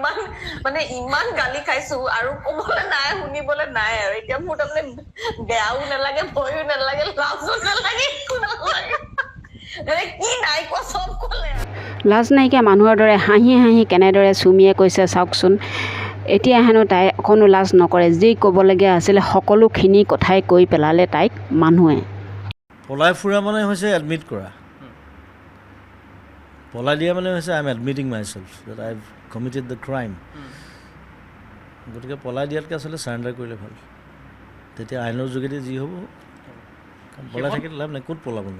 ইমান মানে ইমান গালি খাইছো আৰু ক'বলৈ নাই শুনিবলৈ নাই আৰু এতিয়া মোৰ তাৰমানে বেয়াও নালাগে ভয়ো নালাগে লাজো নালাগে একো নালাগে কি নাই কোৱা চব ক'লে লাজ নাইকিয়া মানুহৰ দৰে হাঁহি হাঁহি কেনেদৰে চুমিয়ে কৈছে চাওকচোন। এতিয়া হেনো তাই অকণো লাজ নকৰে, যি ক'বলগীয়া আছিলে সকলোখিনি কথাই কৈ পেলালে তাইক মানুহে। পলাই ফুৰা মানে হৈছে এডমিট কৰা, পলাই দিয়া মানে হৈছে I am admitting my self that I have committed the crime. গতিকে পলাই দিয়াতকৈ আচলতে চাৰেণ্ডাৰ কৰিলে ভাল, তেতিয়া আইনৰ যোগেদি যি হ'ব। কাৰণ পলাই থাকিলে লাভ নাই, ক'ত পলাব ন,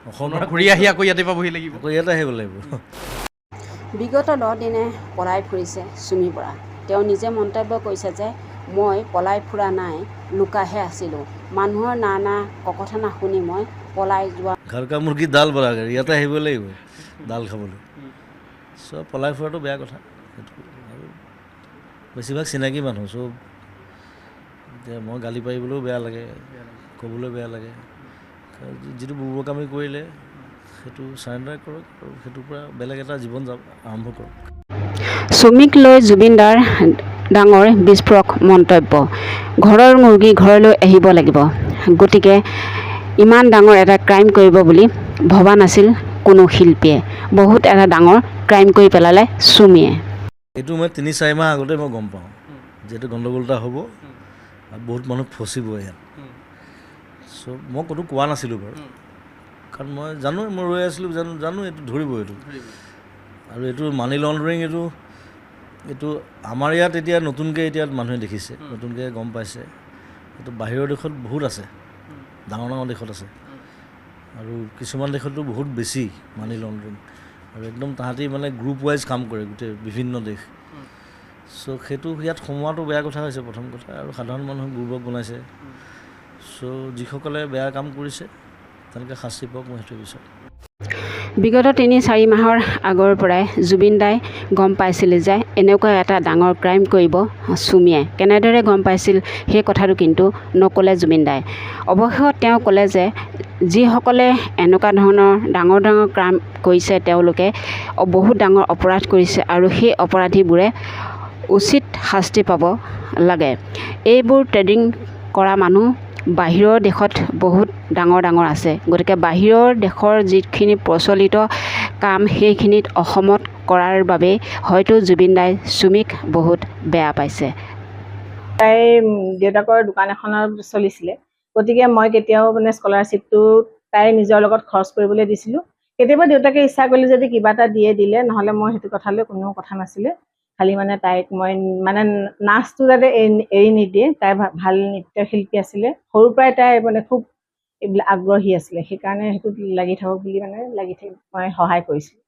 অসমৰ ঘূৰি আহি আকৌ ইয়াতে পাবহি লাগিব, আকৌ ইয়াতে আহিব লাগিব। বিগত 10 দিনে পলাই ফুৰিছে চুমি বৰা। তেওঁ নিজে মন্তব্য কৰিছে যে মই পলাই ফুৰা নাই, লুকাহে আছিলোঁ, মানুহৰ নানা কথা নাশুনি মই পলাই যোৱা। ঘৰ কা মুৰ্গী ডাল বৰাগৰ, ইয়াতে আহিব লাগিব ডাল খাবলৈ। চব পলাই ফুৰাটো বেয়া কথা, সেইটো আৰু বেছিভাগ চিনাকি মানুহ চব। এতিয়া মই গালি পাৰিবলৈও বেয়া লাগে, ক'বলৈ বেয়া লাগে। যিটো বুৰ্বকামি কৰিলে সেইটো চাৰেণ্ডাৰ কৰক আৰু সেইটোৰ পৰা বেলেগ এটা জীৱন আৰম্ভ কৰক। চুমিক লৈ জুবিনদাৰ ডাঙৰ বিস্ফোৰক মন্তব্য। ঘৰৰ মুৰ্গী ঘৰলৈ আহিব লাগিব, গতিকে ইমান ডাঙৰ এটা ক্ৰাইম কৰিব বুলি ভবা নাছিল কোনো শিল্পীয়ে। বহুত এটা ডাঙৰ ক্ৰাইম কৰি পেলালে চুমিয়ে। এইটো মই 3-4 মাহ আগতে মই গম পাওঁ যিহেতু গণ্ডগোল এটা হ'ব আৰু বহুত মানুহ ফচিব ইয়াত। চ' মই ক'তো কোৱা নাছিলোঁ বাৰু, কাৰণ মই জানো মই ৰৈ আছিলোঁ, জানো এইটো ধৰিব এইটো। আৰু এইটো মানি লণ্ডাৰিং, এইটো আমাৰ ইয়াত এতিয়া নতুনকৈ এতিয়া মানুহে দেখিছে, নতুনকৈ গম পাইছে। এইটো বাহিৰৰ দেশত বহুত আছে, ডাঙৰ ডাঙৰ দেশত আছে, আৰু কিছুমান দেশতো বহুত বেছি মানি লণ্ডাৰিং। আৰু একদম তাহাঁতি মানে গ্ৰুপ ৱাইজ কাম কৰে গোটেই বিভিন্ন দেশ। চ' সেইটো ইয়াত সোমোৱাটো বেয়া কথা হৈছে প্ৰথম কথা, আৰু সাধাৰণ মানুহক বুৰ্বক বনাইছে। চ' যিসকলে বেয়া কাম কৰিছে তেনেকৈ শাস্তি পাওক, মই সেইটোৱে বিচাৰোঁ। বিগত 3-4 মাহৰ আগৰ পৰাই জুবিন দাই গম পাইছিল যে এনেকুৱা এটা ডাঙৰ ক্ৰাইম কৰিব চুমিয়ে। কেনেদৰে গম পাইছিল সেই কথাটো কিন্তু নক'লে জুবিন দাই। অৱশেষত তেওঁ ক'লে যে যিসকলে এনেকুৱা ধৰণৰ ডাঙৰ ডাঙৰ ক্ৰাইম কৰিছে তেওঁলোকে বহুত ডাঙৰ অপৰাধ কৰিছে আৰু সেই অপৰাধীবোৰে উচিত শাস্তি পাব লাগে। এইবোৰ ট্ৰেডিং কৰা মানুহ বাহিৰৰ দেশত বহুত ডাঙৰ ডাঙৰ আছে, গতিকে বাহিৰৰ দেশৰ যিখিনি প্ৰচলিত কাম সেইখিনিত অসমত কৰাৰ বাবে হয়তো জুবিন দাই চুমিক বহুত বেয়া পাইছে। তাইৰ দেউতাকৰ দোকান এখনত চলিছিলে, গতিকে মই কেতিয়াও মানে স্কলাৰশ্বিপটো তাইৰ নিজৰ লগত খৰচ কৰিবলৈ দিছিলোঁ। কেতিয়াবা দেউতাকে ইচ্ছা কৰিলে যদি কিবা এটা দিলে, নহ'লে মই সেইটো কথালৈ কোনো কথা নাছিলে। খালি মানে তাইক মই মানে নাচটো যাতে এৰি নিদিয়ে, তাই ভাল নৃত্যশিল্পী আছিলে, সৰুৰ পৰাই তাই মানে খুব এইবিলাক আগ্ৰহী আছিলে, সেইকাৰণে সেইটোত লাগি থাকক বুলি মানে মই সহায় কৰিছিলোঁ।